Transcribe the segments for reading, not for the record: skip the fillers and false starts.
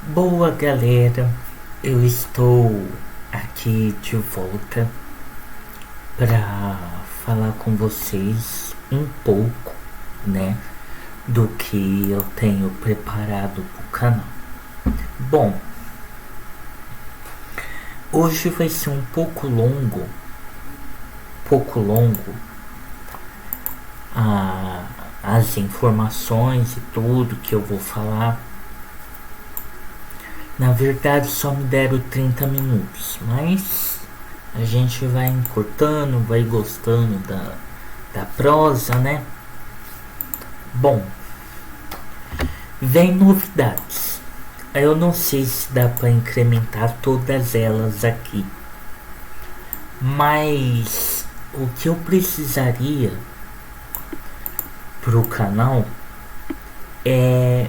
Boa galera, eu estou aqui de volta para falar com vocês um pouco, né, do que eu tenho preparado para o canal. Bom, hoje vai ser um pouco longo as informações e tudo que eu vou falar. Na verdade só me deram 30 minutos, mas a gente vai encurtando, vai gostando da prosa, né? Bom, vem novidades. Eu não sei se dá para incrementar todas elas aqui, mas o que eu precisaria pro canal é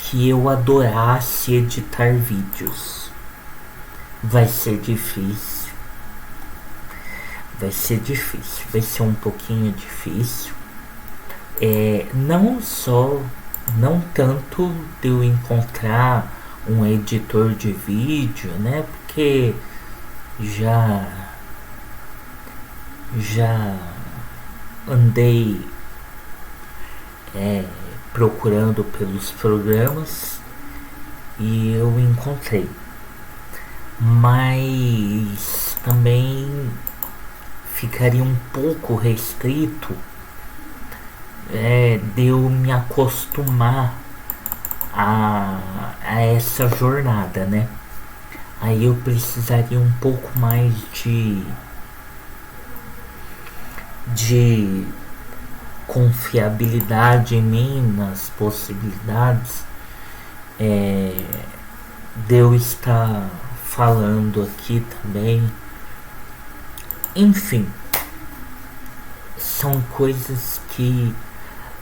que eu adorasse editar vídeos. Vai ser difícil, vai ser um pouquinho difícil. Não tanto de eu encontrar um editor de vídeo, né? Porque já já andei procurando pelos programas e eu encontrei, mas também ficaria um pouco restrito de eu me acostumar a essa jornada, né? Aí eu precisaria um pouco mais de confiabilidade em mim, nas possibilidades de eu estar falando aqui também. Enfim, são coisas que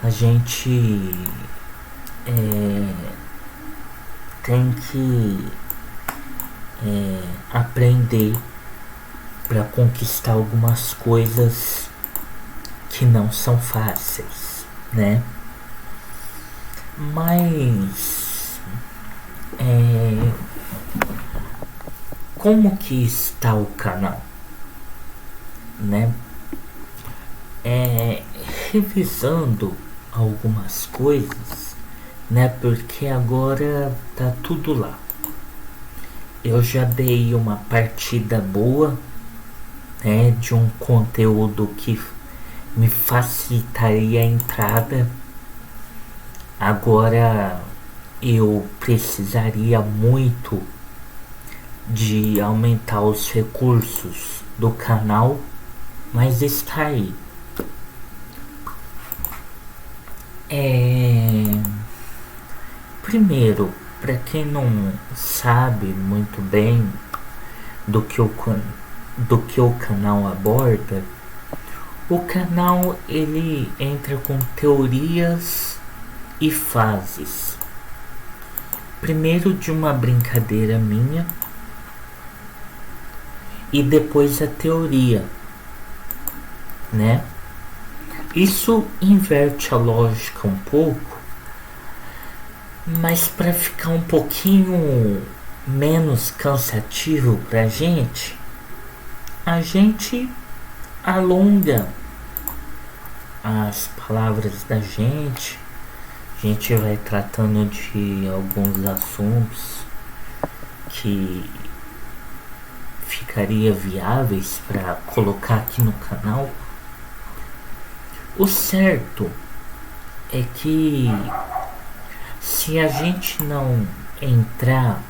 a gente tem que aprender para conquistar algumas coisas que não são fáceis, né? Mas como que está o canal, né? Revisando algumas coisas, né? Porque agora tá tudo lá. Eu já dei uma partida boa, né, de um conteúdo que me facilitaria a entrada. Agora eu precisaria muito de aumentar os recursos do canal, mas está aí. Primeiro, para quem não sabe muito bem do que o canal aborda, o canal ele entra com teorias e fases. Primeiro de uma brincadeira minha e depois a teoria, né? Isso inverte a lógica um pouco, mas para ficar um pouquinho menos cansativo pra a gente alonga as palavras da gente. A gente vai tratando de alguns assuntos que ficaria viáveis para colocar aqui no canal. O certo é que se a gente não entrar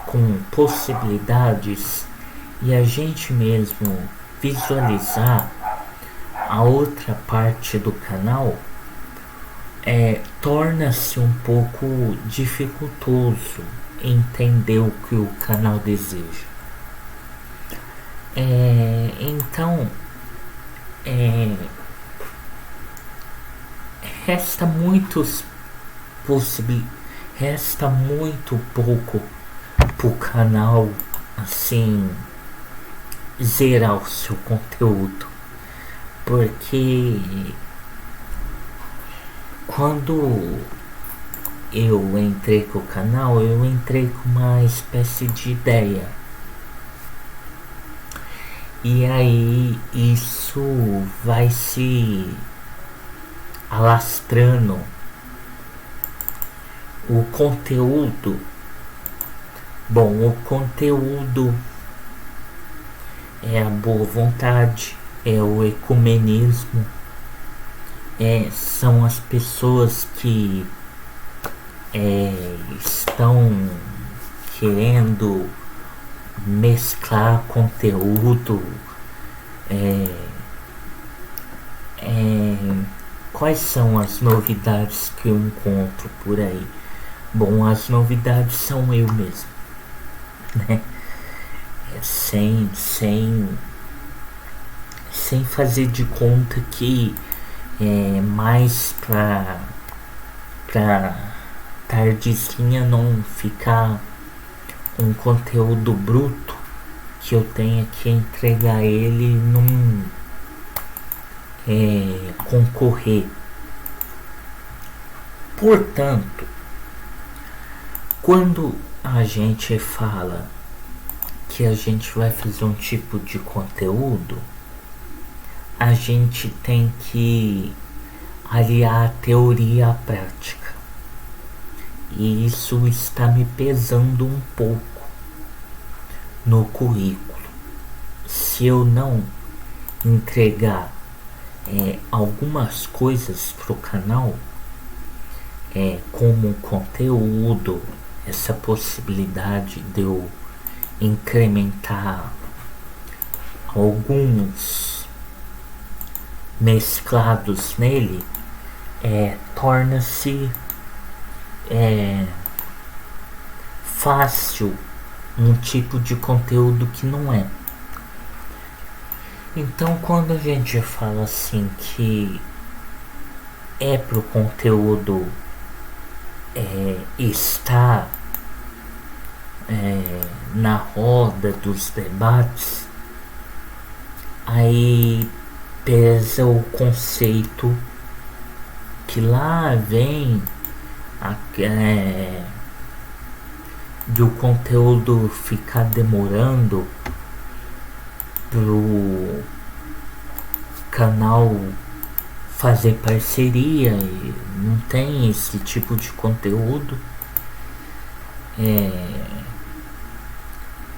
com possibilidades e a gente mesmo visualizar a outra parte do canal, torna-se um pouco dificultoso entender o que o canal deseja. Então, resta muitos resta muito pouco pro canal assim zerar o seu conteúdo, porque quando eu entrei com o canal, eu entrei com uma espécie de ideia. E aí isso vai se alastrando. O conteúdo, bom, o conteúdo é a boa vontade, é o ecumenismo, são as pessoas que estão querendo mesclar conteúdo. Quais são as novidades que eu encontro por aí? Bom, as novidades são eu mesmo, né? Sem fazer de conta que mais pra tardezinha não ficar um conteúdo bruto que eu tenha que entregar ele num concorrer. Portanto, quando a gente fala que a gente vai fazer um tipo de conteúdo, a gente tem que aliar a teoria à prática. E isso está me pesando um pouco no currículo. Se eu não entregar algumas coisas pro canal, como conteúdo, essa possibilidade de eu incrementar alguns mesclados nele, torna-se fácil um tipo de conteúdo que não é. Então, quando a gente fala assim que pro conteúdo estar na roda dos debates, aí pesa o conceito que lá vem de o conteúdo ficar demorando pro canal fazer parceria, e não tem esse tipo de conteúdo.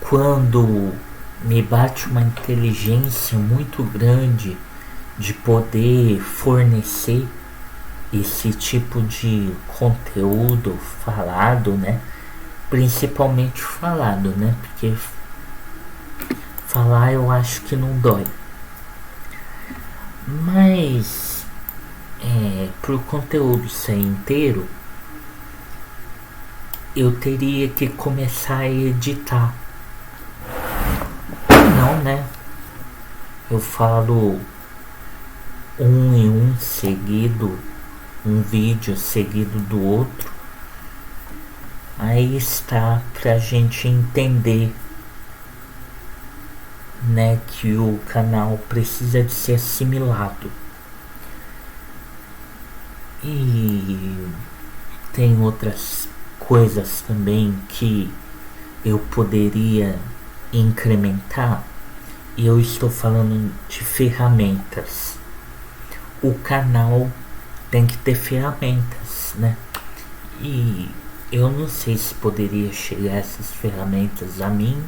Quando me bate uma inteligência muito grande de poder fornecer esse tipo de conteúdo falado, né? Principalmente falado, né? Porque falar eu acho que não dói. Mas pro conteúdo ser inteiro, eu teria que começar a editar. Não, né? Eu falo um em um seguido, um vídeo seguido do outro. Aí está pra gente entender, né, que o canal precisa de ser assimilado. E tem outras coisas também que eu poderia incrementar, e eu estou falando de ferramentas. O canal tem que ter ferramentas, né? E eu não sei se poderia chegar essas ferramentas a mim,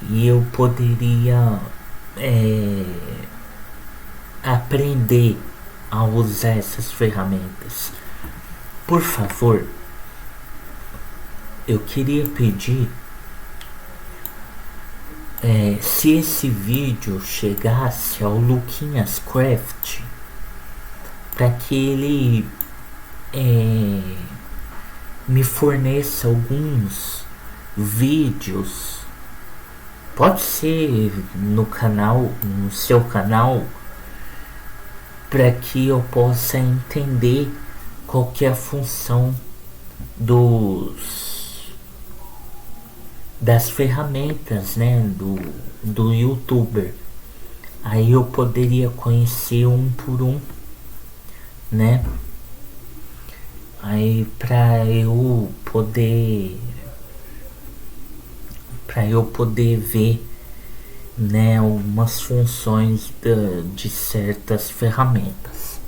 e eu poderia aprender a usar essas ferramentas. Por favor, eu queria pedir, se esse vídeo chegasse ao Luquinhas Craft, para que ele me forneça alguns vídeos, pode ser no canal, no seu canal, para que eu possa entender qual que é a função das ferramentas, né, do youtuber. Aí eu poderia conhecer um por um, né? Aí para eu poder ver, né, algumas funções de certas ferramentas.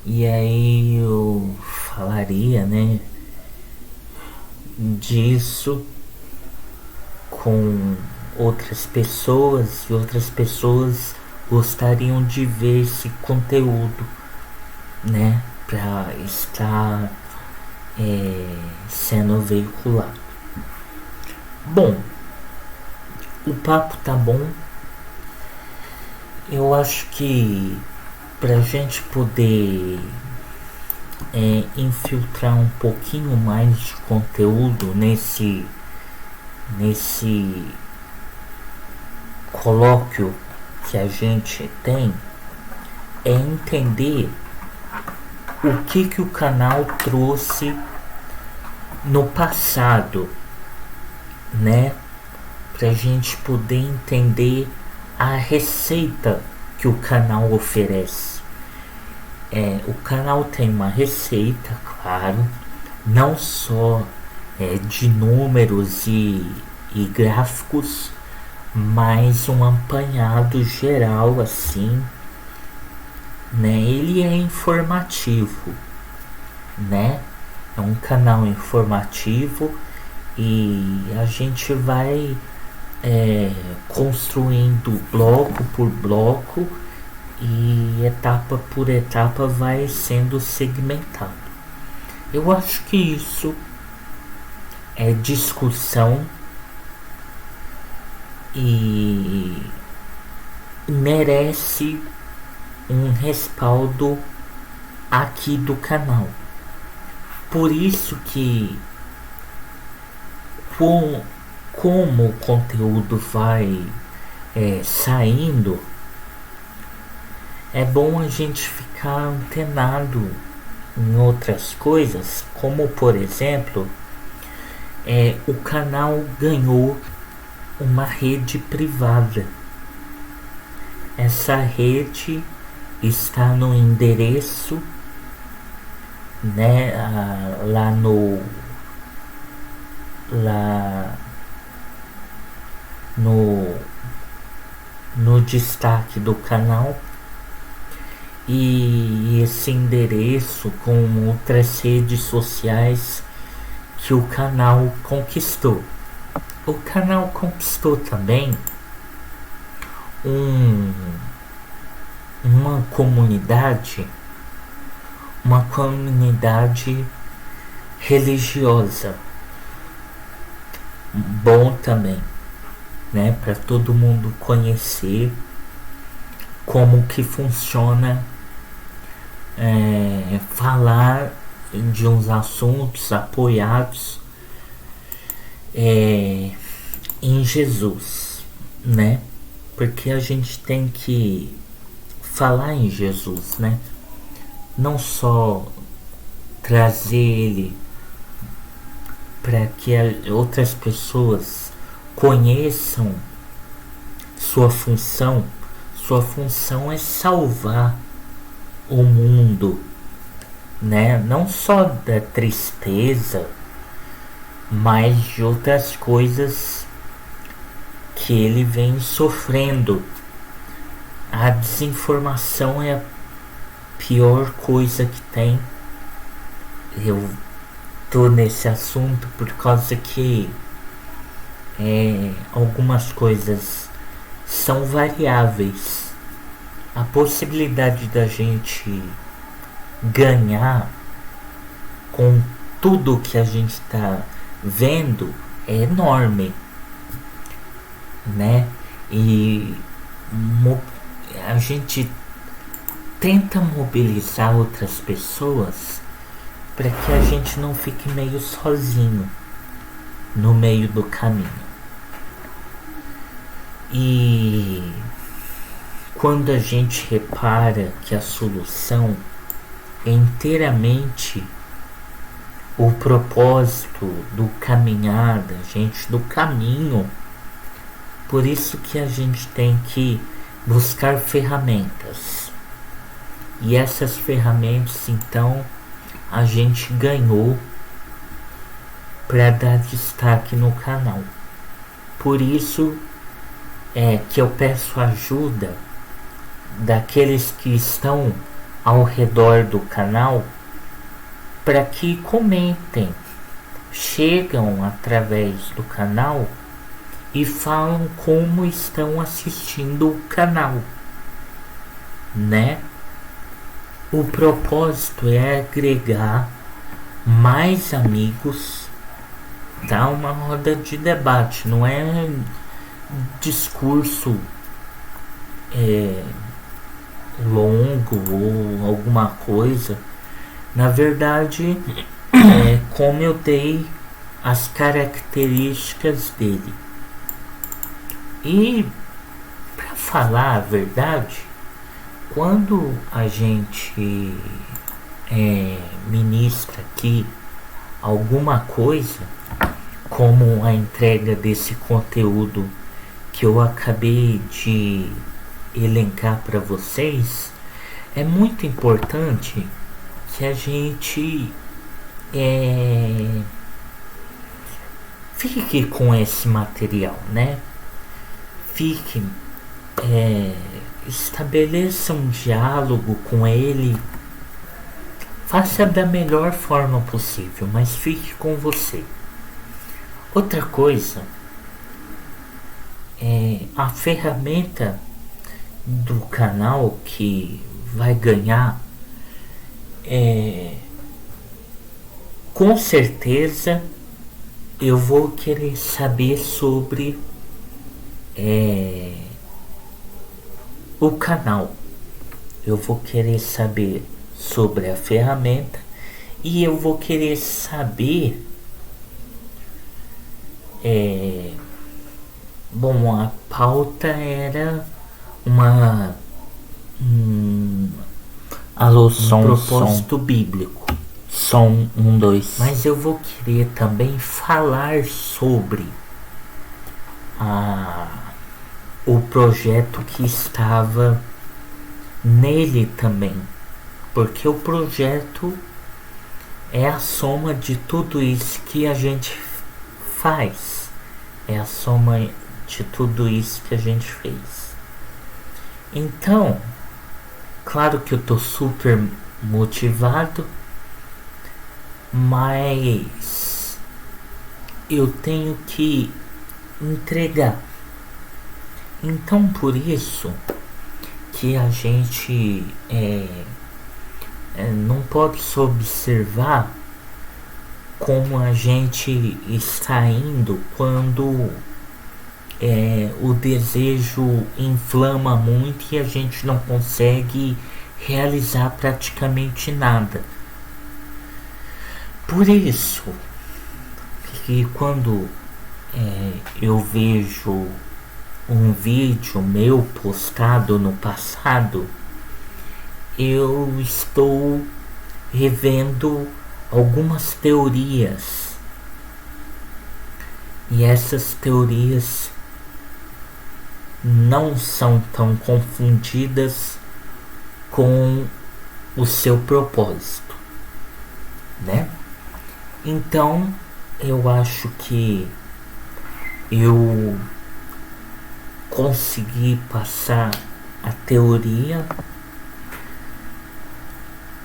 E aí eu falaria, né, disso com outras pessoas e outras pessoas gostariam de ver esse conteúdo, né, para estar sendo veiculado. Bom, o papo tá bom. Eu acho que pra gente poder infiltrar um pouquinho mais de conteúdo nesse colóquio que a gente tem, é entender o que o canal trouxe no passado, né? Pra gente poder entender a receita que o canal oferece. O canal tem uma receita, claro, não só de números e gráficos, mas um apanhado geral assim, né? Ele é informativo, né? É um canal informativo e a gente vai construindo bloco por bloco e etapa por etapa vai sendo segmentado. Eu acho que isso é discussão e merece um respaldo aqui do canal. Por isso que como o conteúdo vai saindo, é bom a gente ficar antenado em outras coisas, como por exemplo, o canal ganhou uma rede privada. Essa rede está no endereço, né, lá no destaque do canal, e esse endereço com outras redes sociais que o canal conquistou. O canal conquistou também uma comunidade religiosa. Bom também, né, para todo mundo conhecer como que funciona falar de uns assuntos apoiados em Jesus, né? Porque a gente tem que falar em Jesus, né? Não só trazer ele para que outras pessoas conheçam sua função. Sua função é salvar o mundo, né? Não só da tristeza, mas de outras coisas que ele vem sofrendo. A desinformação é a pior coisa que tem. Eu tô nesse assunto por causa que algumas coisas são variáveis. A possibilidade da gente ganhar com tudo que a gente está vendo é enorme, né? E a gente tenta mobilizar outras pessoas para que a gente não fique meio sozinho no meio do caminho. E quando a gente repara que a solução é inteiramente o propósito do caminhar da gente, do caminho, por isso que a gente tem que buscar ferramentas. E essas ferramentas então a gente ganhou para dar destaque no canal. Por isso é que eu peço ajuda daqueles que estão ao redor do canal para que comentem, chegam através do canal e falam como estão assistindo o canal, né? O propósito é agregar mais amigos, tá? Uma roda de debate, não é discurso longo ou alguma coisa. Na verdade, como eu dei as características dele. E para falar a verdade, quando a gente ministra aqui alguma coisa, como a entrega desse conteúdo que eu acabei de elencar para vocês, é muito importante que a gente fique com esse material, né? Fique, estabeleça um diálogo com ele, faça da melhor forma possível, mas fique com você. Outra coisa, a ferramenta do canal que vai ganhar, com certeza eu vou querer saber sobre o canal. Eu vou querer saber sobre a ferramenta e eu vou querer saber bom, a pauta era uma alô, som, propósito som bíblico, som 1, 2. Mas eu vou querer também falar sobre o projeto que estava nele também, porque o projeto é a soma de tudo isso que a gente faz, é a soma de tudo isso que a gente fez. Então, claro que eu tô super motivado, mas eu tenho que entregar. Então, por isso que a gente não pode só observar como a gente está indo quando o desejo inflama muito e a gente não consegue realizar praticamente nada. Por isso que quando eu vejo um vídeo meu postado no passado, eu estou revendo algumas teorias, e essas teorias não são tão confundidas com o seu propósito, né? Então eu acho que eu consegui passar a teoria,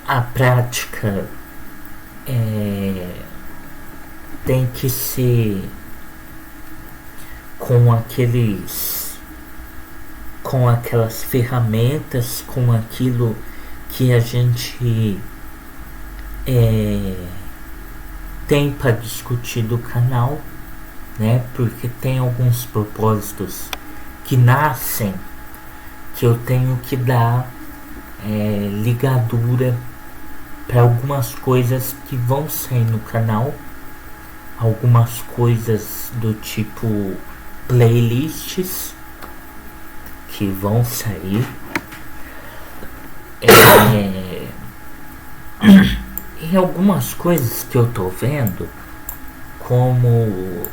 a prática tem que ser com aquelas ferramentas, com aquilo que a gente tem para discutir do canal, né? Porque tem alguns propósitos que nascem, que eu tenho que dar ligadura para algumas coisas que vão sair no canal, algumas coisas do tipo playlists que vão sair, e algumas coisas que eu tô vendo, como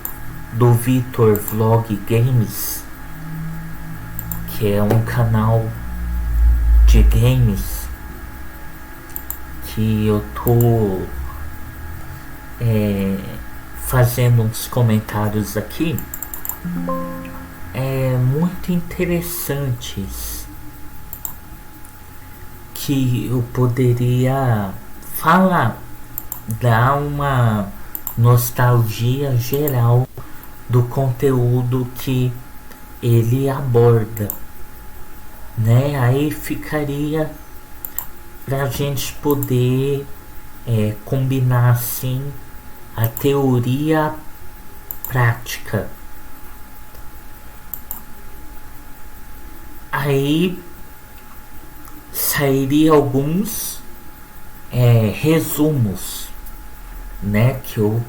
do Vitor Vlog Games, que é um canal de games que eu tô fazendo uns comentários aqui muito interessantes que eu poderia falar, dar uma nostalgia geral do conteúdo que ele aborda, né? Aí ficaria pra gente poder combinar assim a teoria prática. Aí sairia alguns resumos, né, que eu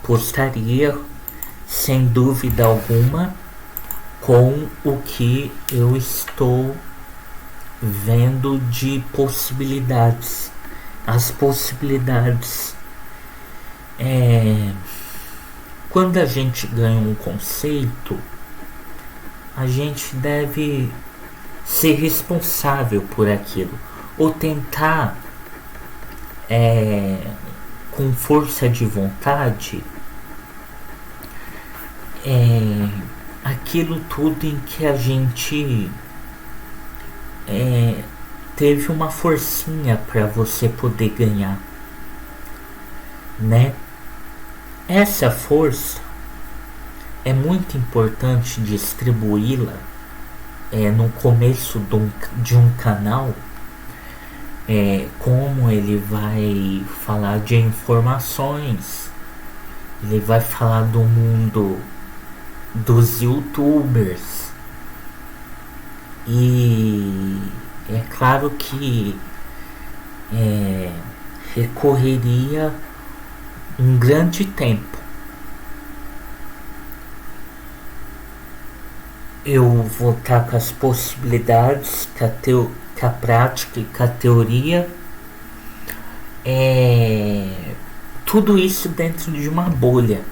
postaria sem dúvida alguma com o que eu estou vendo de possibilidades. As possibilidades quando a gente ganha um conceito, a gente deve ser responsável por aquilo, ou tentar com força de vontade aquilo tudo em que a gente teve uma forcinha para você poder ganhar, né? Essa força é muito importante distribuí-la no começo de um canal, como ele vai falar de informações, ele vai falar do mundo dos youtubers, e é claro que recorreria um grande tempo. Eu vou estar com as possibilidades, com a prática e com a teoria, tudo isso dentro de uma bolha,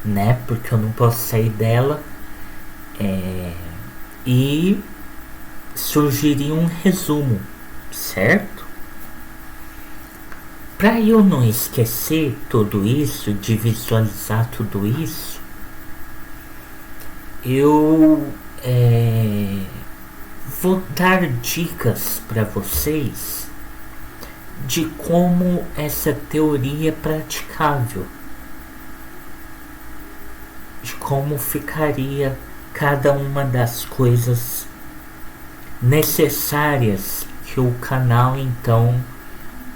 né? Porque eu não posso sair dela, e surgiria um resumo, certo? Para eu não esquecer tudo isso, de visualizar tudo isso, eu vou dar dicas para vocês de como essa teoria é praticável, de como ficaria cada uma das coisas necessárias que o canal então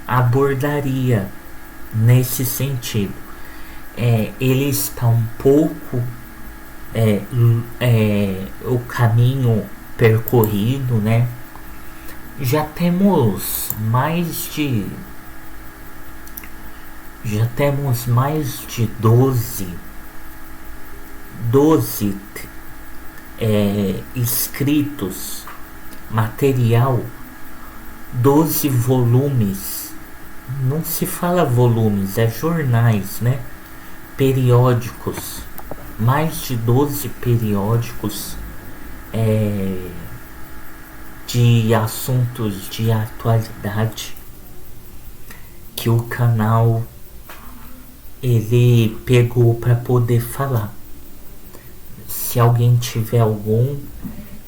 abordaria nesse sentido. Ele está um pouco o caminho percorrido, né? Já temos mais de 12 escritos, material, 12 volumes. Não se fala volumes, é jornais, né? Periódicos, mais de 12 periódicos de assuntos de atualidade que o canal ele pegou para poder falar. Se alguém tiver algum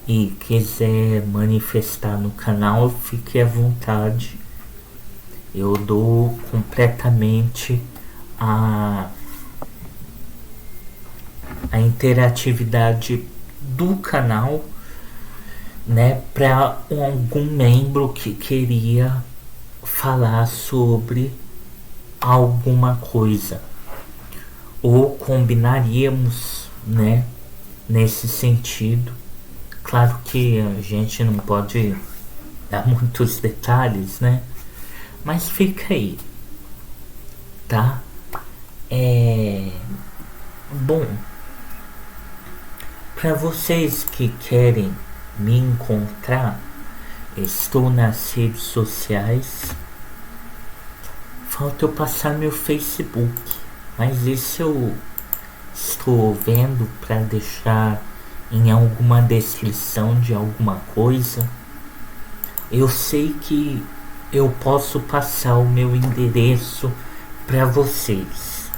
e quiser manifestar no canal, fique à vontade. Eu dou completamente a interatividade do canal, né, para algum membro que queria falar sobre alguma coisa, ou combinaríamos, né, nesse sentido. Claro que a gente não pode dar muitos detalhes, né, mas fica aí, tá? Bom, para vocês que querem me encontrar, estou nas redes sociais. Falta eu passar meu Facebook, mas isso eu estou vendo para deixar em alguma descrição de alguma coisa. Eu sei que eu posso passar o meu endereço para vocês,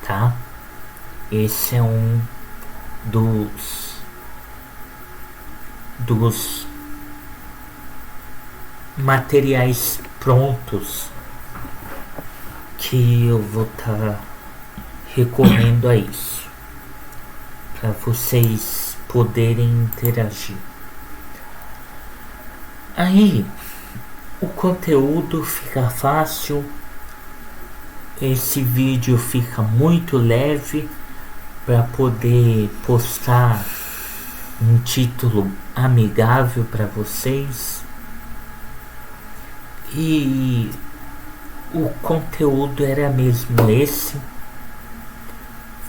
tá? Esse é um dos materiais prontos que eu vou estar recorrendo a isso, para vocês poderem interagir. Aí o conteúdo fica fácil, esse vídeo fica muito leve para poder postar um título amigável para vocês, e o conteúdo era mesmo esse.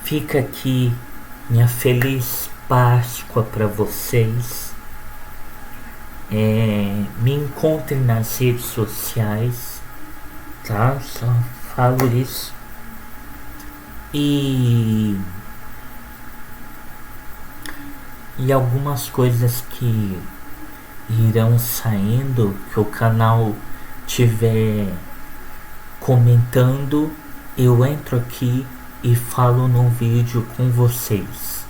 Fica aqui minha feliz Páscoa para vocês. Me encontrem nas redes sociais, tá? Só falo isso. E algumas coisas que irão saindo, que o canal tiver comentando, eu entro aqui e falo no vídeo com vocês.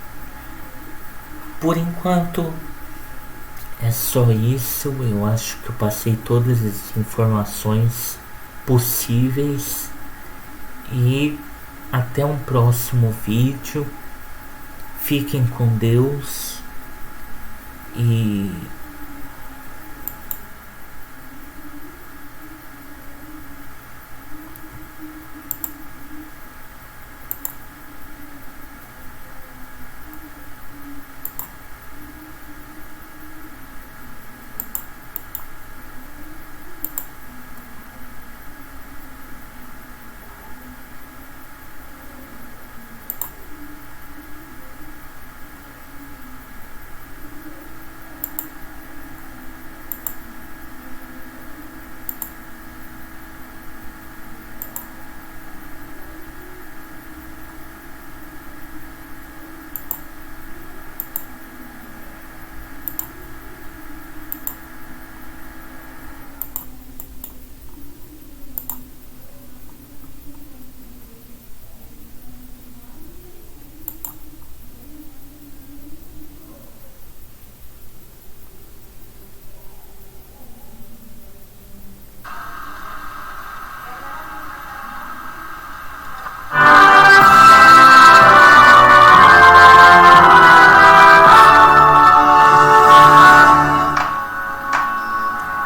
Por enquanto é só isso. Eu acho que eu passei todas as informações possíveis, e até um próximo vídeo. Fiquem com Deus e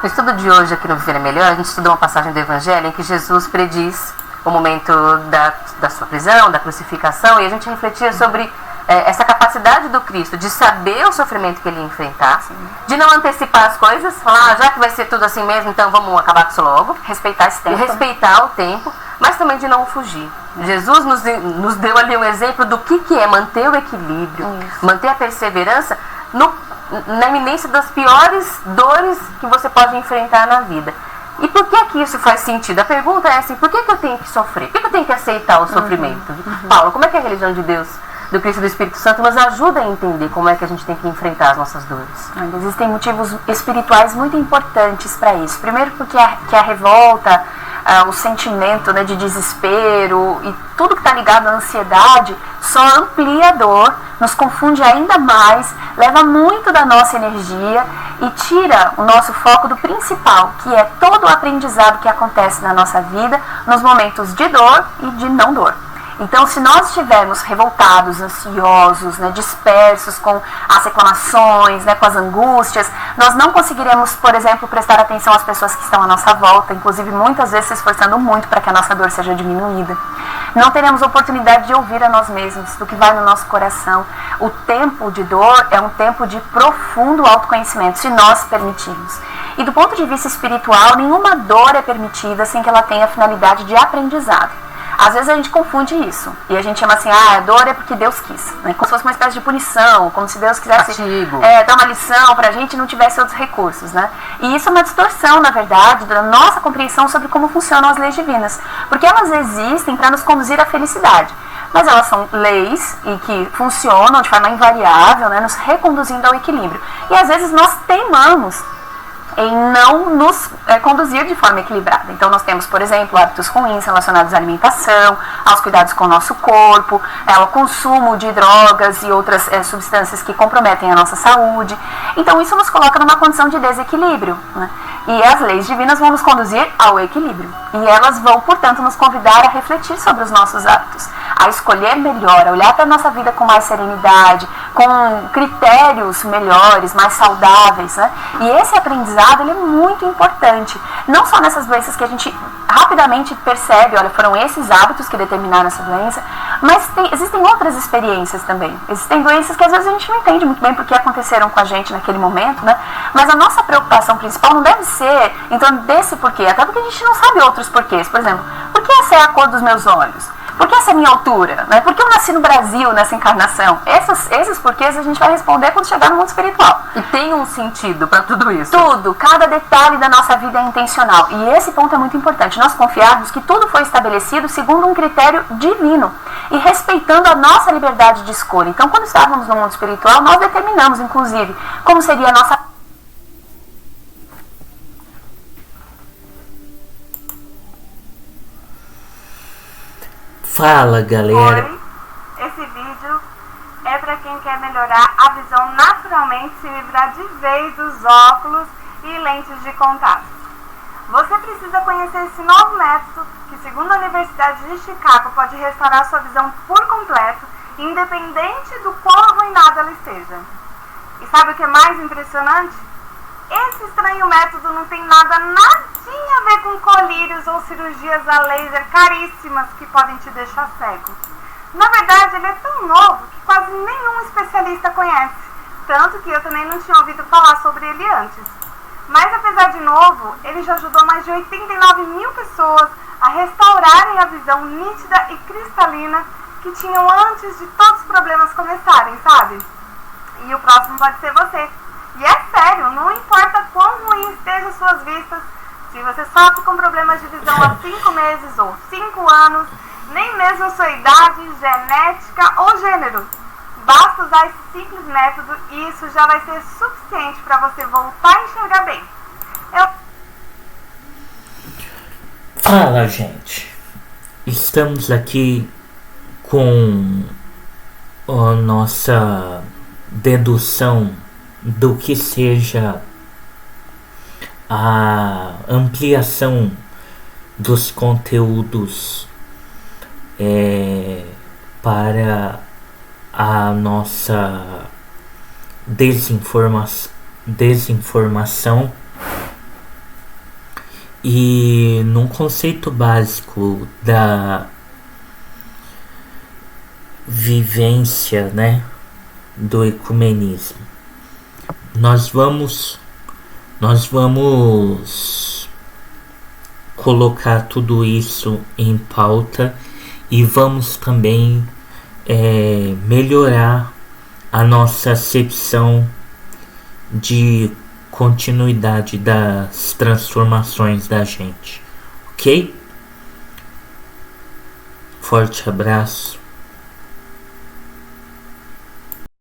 No estudo de hoje aqui no Viver é Melhor, a gente estudou uma passagem do Evangelho em que Jesus prediz o momento da sua prisão, da crucificação, e a gente refletia sobre essa capacidade do Cristo de saber o sofrimento que ele ia enfrentar, sim, de não antecipar as coisas, falar, já que vai ser tudo assim mesmo, então vamos acabar com isso logo. Respeitar esse tempo. E respeitar o tempo, mas também de não fugir. Jesus nos deu ali um exemplo do que é manter o equilíbrio, manter a perseverança na iminência das piores dores que você pode enfrentar na vida. E por que isso faz sentido? A pergunta é assim, por que eu tenho que sofrer? Por que eu tenho que aceitar o sofrimento? Paulo, como é que a religião de Deus, do Cristo e do Espírito Santo nos ajuda a entender como é que a gente tem que enfrentar as nossas dores? Existem motivos espirituais muito importantes para isso. Primeiro porque a revolta, o sentimento, né, de desespero e tudo que está ligado à ansiedade só amplia a dor, nos confunde ainda mais, leva muito da nossa energia e tira o nosso foco do principal, que é todo o aprendizado que acontece na nossa vida nos momentos de dor e de não dor. Então, se nós estivermos revoltados, ansiosos, né, dispersos com as reclamações, né, com as angústias, nós não conseguiremos, por exemplo, prestar atenção às pessoas que estão à nossa volta, inclusive muitas vezes se esforçando muito para que a nossa dor seja diminuída. Não teremos oportunidade de ouvir a nós mesmos, do que vai no nosso coração. O tempo de dor é um tempo de profundo autoconhecimento, se nós permitirmos. E do ponto de vista espiritual, nenhuma dor é permitida sem que ela tenha a finalidade de aprendizado. Às vezes a gente confunde isso, e a gente chama assim, a dor é porque Deus quis, né? Como se fosse uma espécie de punição, como se Deus quisesse dar uma lição pra gente e não tivesse outros recursos, né? E isso é uma distorção, na verdade, da nossa compreensão sobre como funcionam as leis divinas, porque elas existem para nos conduzir à felicidade, mas elas são leis e que funcionam de forma invariável, né? Nos reconduzindo ao equilíbrio, e às vezes nós teimamos em não nos conduzir de forma equilibrada. Então nós temos, por exemplo, hábitos ruins relacionados à alimentação, aos cuidados com o nosso corpo, ao consumo de drogas e outras substâncias que comprometem a nossa saúde. Então isso nos coloca numa condição de desequilíbrio, né? E as leis divinas vão nos conduzir ao equilíbrio. E elas vão, portanto, nos convidar a refletir sobre os nossos hábitos, a escolher melhor, a olhar para a nossa vida com mais serenidade, com critérios melhores, mais saudáveis, né? E esse aprendizado, ele é muito importante. Não só nessas doenças que a gente rapidamente percebe, olha, foram esses hábitos que determinaram essa doença, mas existem outras experiências também. Existem doenças que às vezes a gente não entende muito bem porque aconteceram com a gente naquele momento, né? Mas a nossa preocupação principal não deve ser em torno desse porquê, até porque a gente não sabe outros porquês. Por exemplo, por que essa é a cor dos meus olhos? Por que essa é a minha altura? Né? Por que eu nasci no Brasil nessa encarnação? Esses porquês a gente vai responder quando chegar no mundo espiritual. E tem um sentido para tudo isso? Tudo, cada detalhe da nossa vida é intencional. E esse ponto é muito importante. Nós confiarmos que tudo foi estabelecido segundo um critério divino e respeitando a nossa liberdade de escolha. Então, quando estávamos no mundo espiritual, nós determinamos, inclusive, como seria a nossa... Fala, galera. Oi, esse vídeo é para quem quer melhorar a visão naturalmente, se livrar de vez dos óculos e lentes de contato. Você precisa conhecer esse novo método que, segundo a Universidade de Chicago, pode restaurar sua visão por completo, independente do quão arruinada ela esteja. E sabe o que é mais impressionante? Esse estranho método não tem nadinha a ver com colírios ou cirurgias a laser caríssimas que podem te deixar cego. Na verdade, ele é tão novo que quase nenhum especialista conhece, tanto que eu também não tinha ouvido falar sobre ele antes. Mas apesar de novo, ele já ajudou mais de 89 mil pessoas a restaurarem a visão nítida e cristalina que tinham antes de todos os problemas começarem, sabe? E o próximo pode ser você. E é sério, não importa quão ruim estejam suas vistas, se você sofre com problemas de visão há 5 meses ou 5 anos, nem mesmo sua idade, genética ou gênero. Basta usar esse simples método e isso já vai ser suficiente para você voltar a enxergar bem. Fala, gente. Estamos aqui com a nossa dedução do que seja a ampliação dos conteúdos para a nossa desinformação e num conceito básico da vivência, né, do ecumenismo. Nós vamos colocar tudo isso em pauta e vamos também melhorar a nossa acepção de continuidade das transformações da gente, ok? Forte abraço.